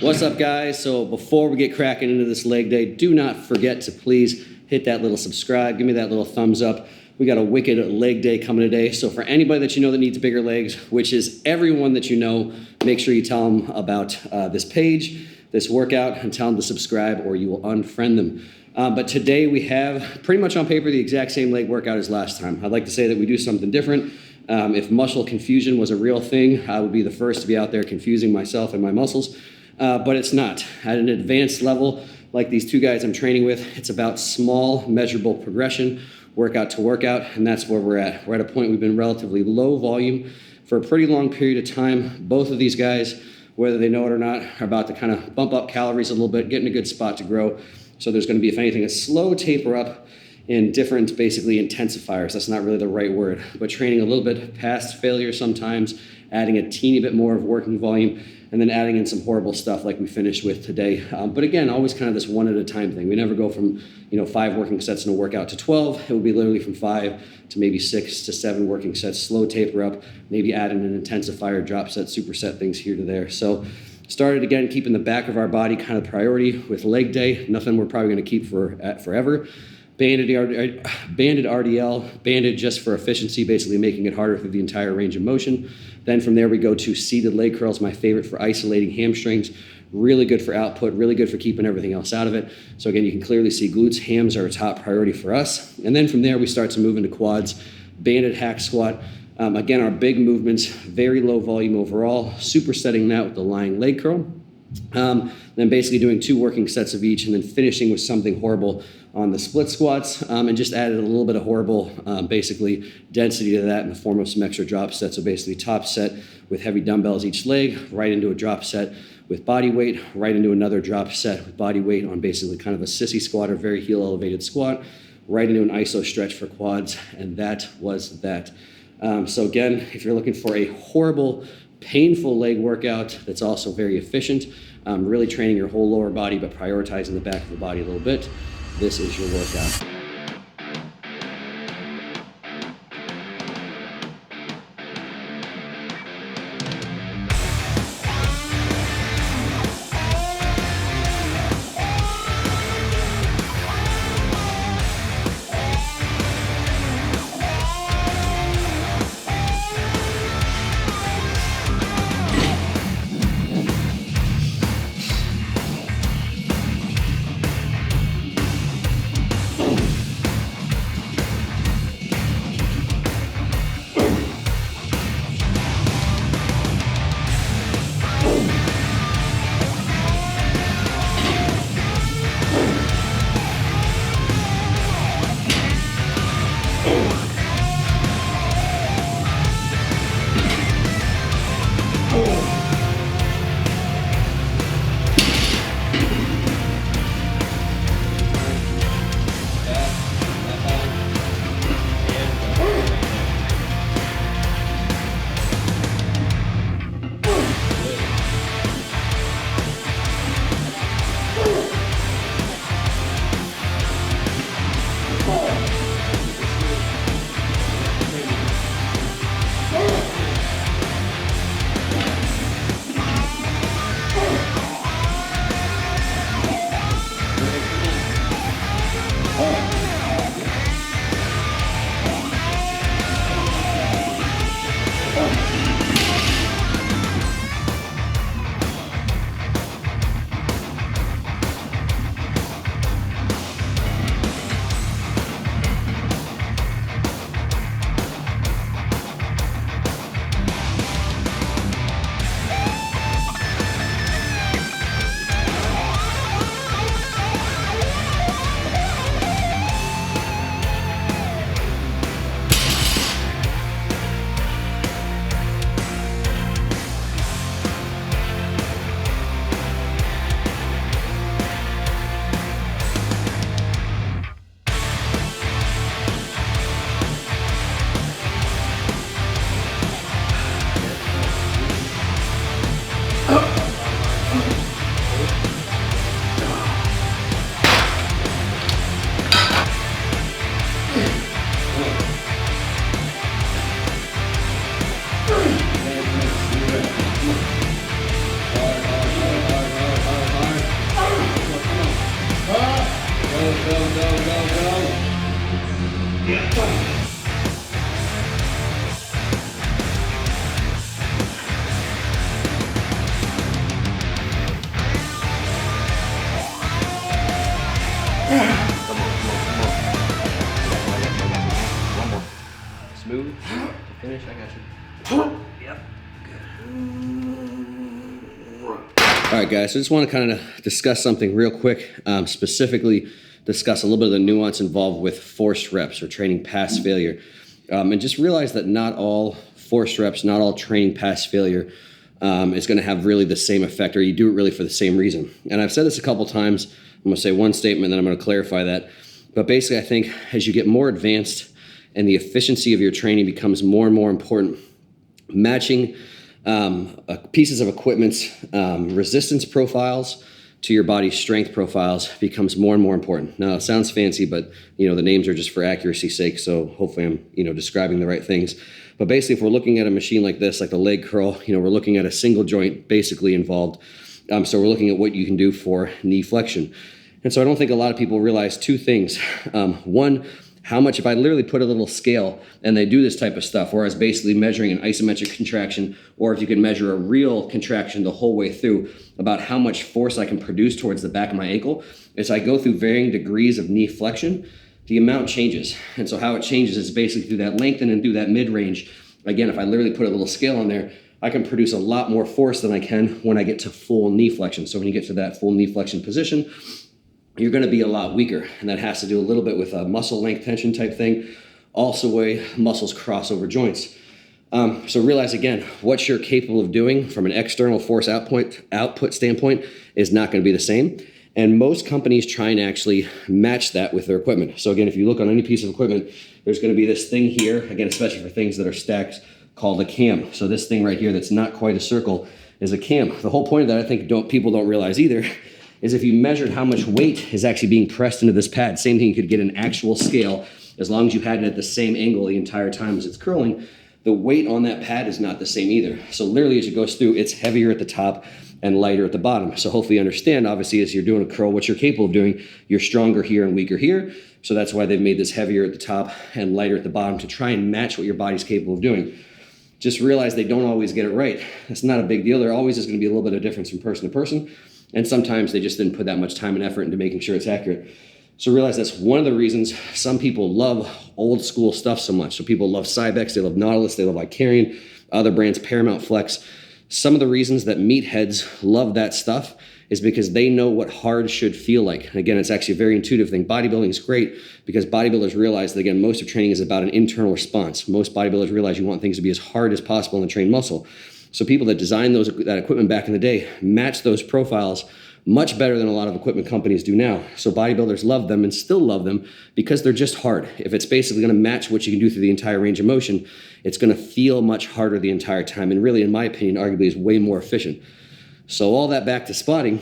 What's up, guys? So before we get cracking into this leg day, do not forget to please hit that little subscribe. Give me that little thumbs up. We got a wicked leg day coming today. So for anybody that you know that needs bigger legs, which is everyone that you know, make sure you tell them about this page, this workout, and tell them to subscribe or you will unfriend them. But today we have pretty much on paper the exact same leg workout as last time. I'd like to say that we do something different. If muscle confusion was a real thing, I would be the first to be out there confusing myself and my muscles. But it's not. At an advanced level, like these two guys I'm training with, it's about small, measurable progression, workout to workout, and that's where we're at. We're at a point we've been relatively low volume for a pretty long period of time. Both of these guys, whether they know it or not, are about to kind of bump up calories a little bit, get in a good spot to grow. So there's going to be, if anything, a slow taper up in different, basically, intensifiers. That's not really the right word, but training a little bit past failure sometimes, adding a teeny bit more of working volume, and then adding in some horrible stuff like we finished with today. But again, always kind of this one at a time thing. We never go from 5 working sets in a workout to 12. It will be literally from 5 to maybe 6 to 7 working sets, slow taper up, maybe add in an intensifier, drop set, superset things here to there. So started again, keeping the back of our body kind of priority with leg day. Nothing we're probably going to keep forever. Banded RDL, banded just for efficiency, basically making it harder through the entire range of motion. Then from there we go to seated leg curls, my favorite for isolating hamstrings. Really good for output, really good for keeping everything else out of it. So again, you can clearly see glutes, hams are a top priority for us. And then from there we start to move into quads, banded hack squat. Again, our big movements, very low volume overall, supersetting that with the lying leg curl. Then basically doing 2 working sets of each and then finishing with something horrible on the split squats, and just added a little bit of horrible, basically, density to that in the form of some extra drop sets. So basically top set with heavy dumbbells each leg, right into a drop set with body weight, right into another drop set with body weight on basically kind of a sissy squat or very heel elevated squat, right into an iso stretch for quads, and that was that. So again, if you're looking for a horrible, painful leg workout that's also very efficient, really training your whole lower body but prioritizing the back of the body a little bit, this is your workout. One more. Smooth. Finish. I got you. Yep. All right, guys. So I just want to kind of discuss something real quick. Specifically, discuss a little bit of the nuance involved with forced reps or training past failure, and just realize that not all forced reps, not all training past failure is going to have really the same effect, or you do it really for the same reason. And I've said this a couple times. I'm going to say one statement, then I'm going to clarify that. But basically, I think as you get more advanced and the efficiency of your training becomes more and more important, matching pieces of equipment's resistance profiles to your body's strength profiles becomes more and more important. Now, it sounds fancy, but the names are just for accuracy's sake. So hopefully I'm describing the right things. But basically, if we're looking at a machine like this, like the leg curl, we're looking at a single joint basically involved. So we're looking at what you can do for knee flexion. And so I don't think a lot of people realize two things. One, how much, if I literally put a little scale and they do this type of stuff, whereas basically measuring an isometric contraction, or if you can measure a real contraction the whole way through, about how much force I can produce towards the back of my ankle, as I go through varying degrees of knee flexion, the amount changes. And so how it changes is basically through that lengthen and through that mid-range. Again, if I literally put a little scale on there, I can produce a lot more force than I can when I get to full knee flexion. So when you get to that full knee flexion position, you're going to be a lot weaker. And that has to do a little bit with a muscle length tension type thing. Also way muscles cross over joints. So realize again, what you're capable of doing from an external force output standpoint is not going to be the same. And most companies try and actually match that with their equipment. So again, if you look on any piece of equipment, there's going to be this thing here, again, especially for things that are stacked, called a cam. So this thing right here that's not quite a circle is a cam. The whole point of that, I think people don't realize either, is if you measured how much weight is actually being pressed into this pad, same thing, you could get an actual scale, as long as you had it at the same angle the entire time as it's curling, the weight on that pad is not the same either. So literally as it goes through, it's heavier at the top and lighter at the bottom. So hopefully you understand, obviously, as you're doing a curl, what you're capable of doing, you're stronger here and weaker here. So that's why they've made this heavier at the top and lighter at the bottom to try and match what your body's capable of doing. Just realize they don't always get it right. That's not a big deal. There always is going to be a little bit of difference from person to person. And sometimes they just didn't put that much time and effort into making sure it's accurate. So realize that's one of the reasons some people love old school stuff so much. So people love Cybex, they love Nautilus, they love Icarian, other brands, Paramount Flex. Some of the reasons that meatheads love that stuff is because they know what hard should feel like. And again, it's actually a very intuitive thing. Bodybuilding is great because bodybuilders realize that, again, most of training is about an internal response. Most bodybuilders realize you want things to be as hard as possible in the trained muscle. So people that designed that equipment back in the day match those profiles much better than a lot of equipment companies do now. So bodybuilders love them and still love them because they're just hard. If it's basically going to match what you can do through the entire range of motion, it's going to feel much harder the entire time. And really, in my opinion, arguably is way more efficient. So all that back to spotting.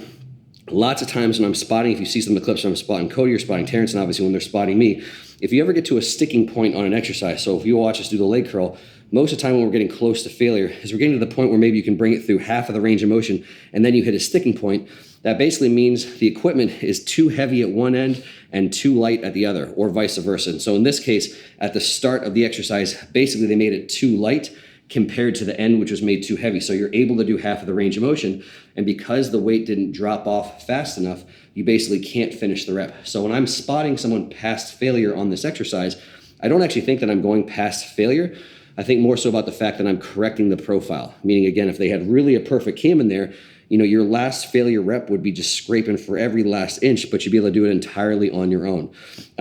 Lots of times when I'm spotting, if you see some of the clips when I'm spotting Cody or spotting Terrence, and obviously when they're spotting me, if you ever get to a sticking point on an exercise, so if you watch us do the leg curl, most of the time when we're getting close to failure is we're getting to the point where maybe you can bring it through half of the range of motion and then you hit a sticking point. That basically means the equipment is too heavy at one end and too light at the other, or vice versa. And so in this case, at the start of the exercise, basically they made it too light compared to the end, which was made too heavy. So you're able to do half of the range of motion. And because the weight didn't drop off fast enough, you basically can't finish the rep. So when I'm spotting someone past failure on this exercise, I don't actually think that I'm going past failure. I think more so about the fact that I'm correcting the profile. Meaning, again, if they had really a perfect cam in there, your last failure rep would be just scraping for every last inch, but you'd be able to do it entirely on your own.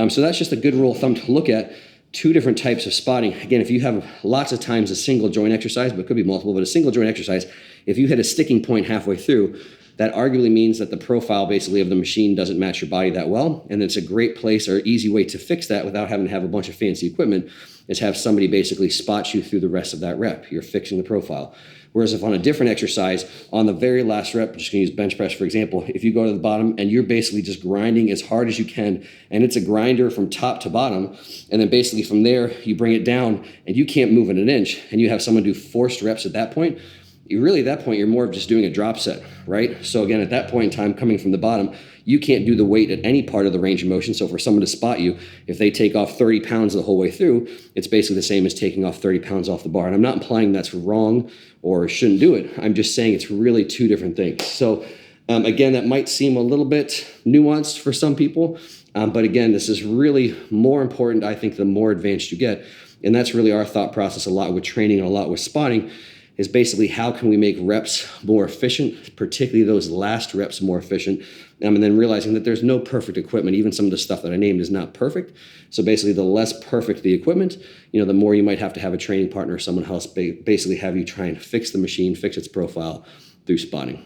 So that's just a good rule of thumb to look at. Two different types of spotting. Again, if you have lots of times a single joint exercise, but it could be multiple, but a single joint exercise, if you hit a sticking point halfway through, that arguably means that the profile basically of the machine doesn't match your body that well. And it's a great place or easy way to fix that without having to have a bunch of fancy equipment, is have somebody basically spot you through the rest of that rep. You're fixing the profile. Whereas if on a different exercise, on the very last rep, I'm just gonna use bench press for example, if you go to the bottom and you're basically just grinding as hard as you can, and it's a grinder from top to bottom, and then basically from there, you bring it down and you can't move it an inch, and you have someone do forced reps at that point, you really at that point, you're more of just doing a drop set, right? So again, at that point in time, coming from the bottom, you can't do the weight at any part of the range of motion. So for someone to spot you, if they take off 30 pounds the whole way through, it's basically the same as taking off 30 pounds off the bar. And I'm not implying that's wrong or shouldn't do it. I'm just saying it's really two different things. So again, that might seem a little bit nuanced for some people, but again, this is really more important, I think, the more advanced you get. And that's really our thought process a lot with training and a lot with spotting, is basically how can we make reps more efficient, particularly those last reps more efficient, and then realizing that there's no perfect equipment. Even some of the stuff that I named is not perfect. So basically the less perfect the equipment, the more you might have to have a training partner or someone else basically have you try and fix the machine, fix its profile through spotting.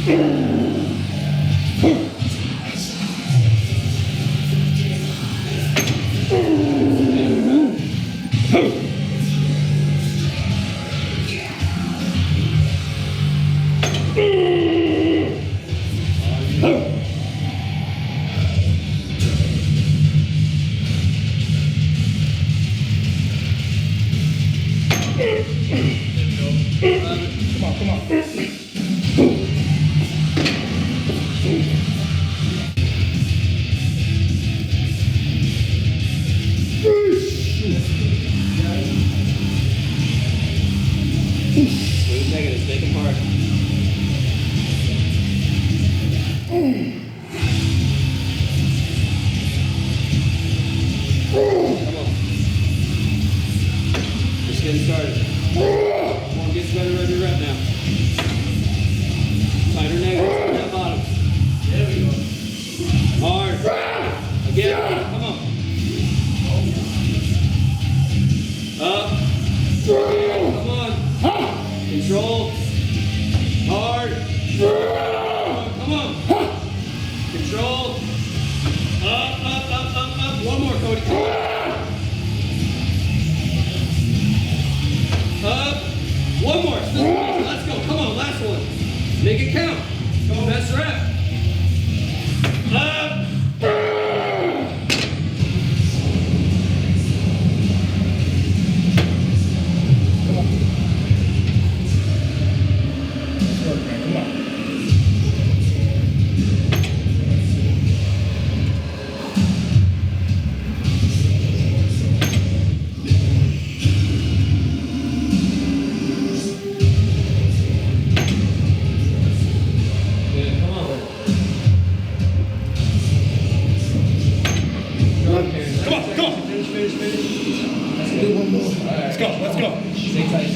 Come on. Negatives, make them hard. Come on. Just getting started. Come on, get better every rep now. Tighter negatives on that bottom. There we go. Hard. Again, come on. Up. Come on. Control. Hard. Come on. Control. Up. One more, Cody. Come on. Up. One more. Let's go. Come on, last one. Make it count. Come on, best rep. Up. Let's go. Stay tight.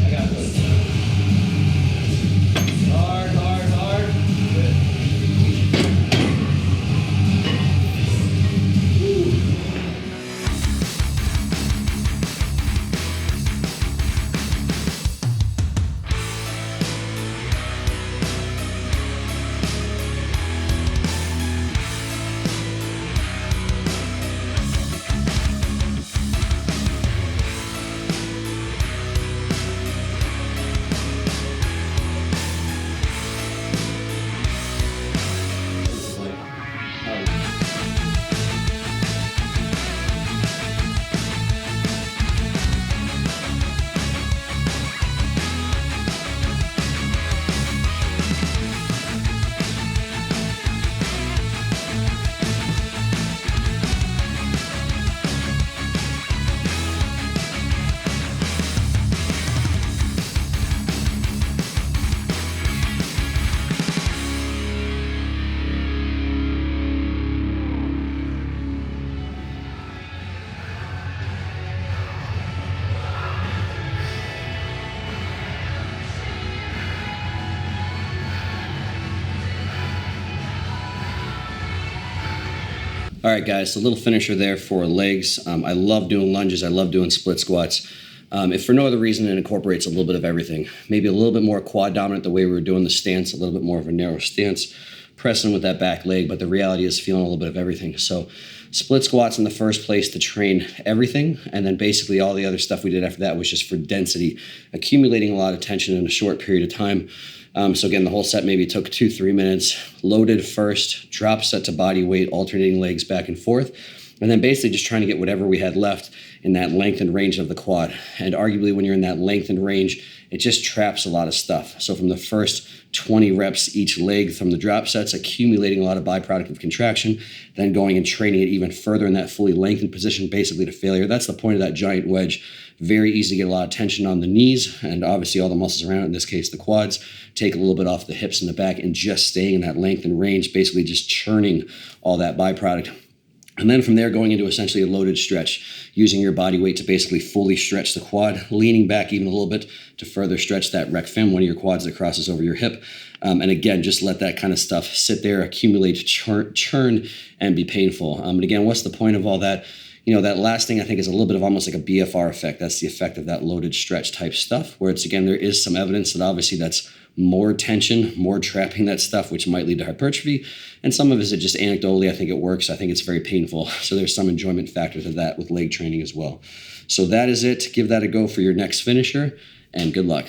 I got this. Hard. Good. All right, guys, so a little finisher there for legs. I love doing lunges. I love doing split squats. If for no other reason, it incorporates a little bit of everything. Maybe a little bit more quad dominant the way we were doing the stance, a little bit more of a narrow stance, pressing with that back leg, but the reality is feeling a little bit of everything. So split squats in the first place to train everything, and then basically all the other stuff we did after that was just for density, accumulating a lot of tension in a short period of time. So again, the whole set maybe took 2-3 minutes, loaded first, drop set to body weight, alternating legs back and forth, and then basically just trying to get whatever we had left in that lengthened range of the quad. And arguably when you're in that lengthened range, it just traps a lot of stuff. So from the first 20 reps each leg from the drop sets, accumulating a lot of byproduct of contraction, then going and training it even further in that fully lengthened position, basically to failure. That's the point of that giant wedge. Very easy to get a lot of tension on the knees and obviously all the muscles around it, in this case the quads, take a little bit off the hips and the back and just staying in that lengthened range, basically just churning all that byproduct. And then from there, going into essentially a loaded stretch, using your body weight to basically fully stretch the quad, leaning back even a little bit to further stretch that rec fem, one of your quads that crosses over your hip. And again, just let that kind of stuff sit there, accumulate, churn, and be painful. And again, what's the point of all that? You know, that last thing I think is a little bit of almost like a BFR effect. That's the effect of that loaded stretch type stuff, where it's, again, there is some evidence that obviously that's more tension, more trapping that stuff, which might lead to hypertrophy. And some of it is just anecdotally, I think it works. I think it's very painful. So there's some enjoyment factor to that with leg training as well. So that is it. Give that a go for your next finisher, and good luck.